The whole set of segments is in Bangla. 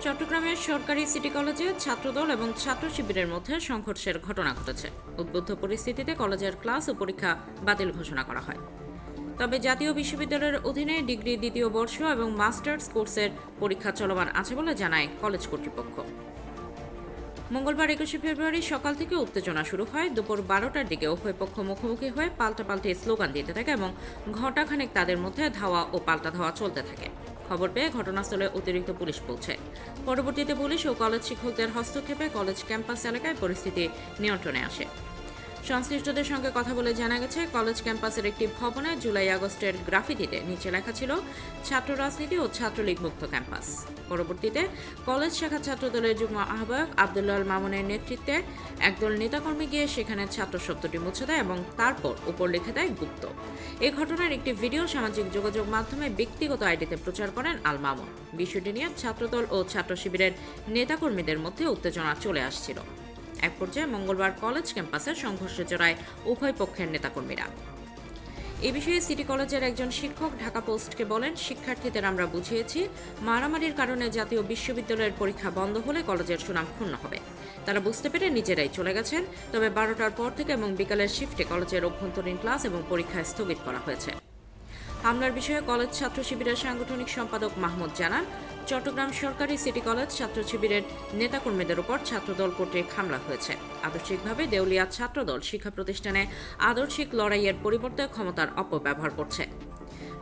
চট্টগ্রামের সরকারি সিটি কলেজে ছাত্রদল এবং ছাত্র শিবিরের মধ্যে সংঘর্ষের ঘটনা ঘটেছে। উদ্বুদ্ধ পরিস্থিতিতে কলেজের ক্লাস ও পরীক্ষা বাতিল ঘোষণা করা হয়। তবে জাতীয় বিশ্ববিদ্যালয়ের অধীনে ডিগ্রি দ্বিতীয় বর্ষ এবং মাস্টার্স কোর্সের পরীক্ষা চলমান আছে বলে জানায় কলেজ কর্তৃপক্ষ। মঙ্গলবার 21শে ফেব্রুয়ারি সকাল থেকে উত্তেজনা শুরু হয়। দুপুর 12টার দিকে উভয় পক্ষ মুখোমুখি হয়ে পাল্টাপাল্টি স্লোগান দিতে থাকে এবং ঘণ্টাখানেক তাদের মধ্যে ধাওয়া ও পাল্টা ধাওয়া চলতে থাকে। খবর পেয়ে ঘটনাস্থলে অতিরিক্ত পুলিশ পৌঁছায়। পরবর্তীতে পুলিশ ও কলেজ শিক্ষকদের হস্তক্ষেপে কলেজ ক্যাম্পাস এলাকায় পরিস্থিতি নিয়ন্ত্রণে আসে। সংশ্লিষ্টদের সঙ্গে কথা বলে জানা গেছে, কলেজ ক্যাম্পাসের একটি ভবনে জুলাই আগস্টের গ্রাফিতিতে নিচে লেখা ছিল ছাত্র রাজনীতি ও ছাত্রলীগ মুক্ত ক্যাম্পাস। পরবর্তীতে কলেজ শাখা ছাত্রদলের যুগ্ম আহ্বায়ক আব্দুল্লাহ মামুনের নেতৃত্বে একদল নেতাকর্মী গিয়ে সেখানে ছাত্র শব্দটি মুছে দেয় এবং তারপর উপর লিখে দেয় গুপ্ত। এই ঘটনার একটি ভিডিও সামাজিক যোগাযোগ মাধ্যমে ব্যক্তিগত আইডিতে প্রচার করেন আল মামুন। বিষয়টি নিয়ে ছাত্রদল ও ছাত্র শিবিরের নেতাকর্মীদের মধ্যে উত্তেজনা চলে আসছিল। এক পর্যায়ে মঙ্গলবার কলেজ ক্যাম্পাসে সংঘর্ষে জড়ায় উভয় পক্ষের নেতাকর্মীরা। এ বিষয়ে সিটি কলেজের একজন শিক্ষক ঢাকা পোস্টকে বলেন, শিক্ষার্থীদের আমরা বুঝিয়েছি, মারামারির কারণে জাতীয় বিশ্ববিদ্যালয়ের পরীক্ষা বন্ধ হলে কলেজের সুনাম ক্ষুণ্ণ হবে। তারা বুঝতে পেরে নিজেরাই চলে গেছেন। তবে 12টার পর থেকে এবং বিকালের শিফটে কলেজের অভ্যন্তরীণ ক্লাস এবং পরীক্ষা স্থগিত করা হয়েছে। হামলার বিষয়ে কলেজ ছাত্র শিবিরের সাংগঠনিক সম্পাদক মাহমুদ জানান, চট্টগ্রাম সরকারি সিটি কলেজ ছাত্র শিবিরের নেতাকর্মীদের উপর ছাত্রদল কর্তৃক হামলা হয়েছে। আদর্শিকভাবে দেউলিয়া ছাত্রদল শিক্ষা প্রতিষ্ঠানে আদর্শিক লড়াইয়ের পরিবর্তে ক্ষমতার অপব্যবহার করছে।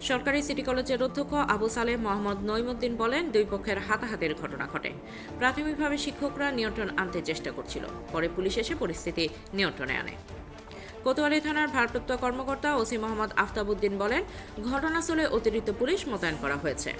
সরকারি সিটি কলেজের অধ্যক্ষ আবু সালেহ মোহাম্মদ নইমুদ্দিন বলেন, দুই পক্ষের হাতাহাতির ঘটনা ঘটে। প্রাথমিকভাবে শিক্ষকরা নিয়ন্ত্রণ আনতে চেষ্টা করছিল, পরে পুলিশ এসে পরিস্থিতি নিয়ন্ত্রণে আনে। কোতোয়ালি থানার ভারপ্রাপ্ত কর্মকর্তা ওসি মোহাম্মদ আফতাব উদ্দিন বলেন, ঘটনাস্থলে অতিরিক্ত পুলিশ মোতায়েন করা হয়েছে।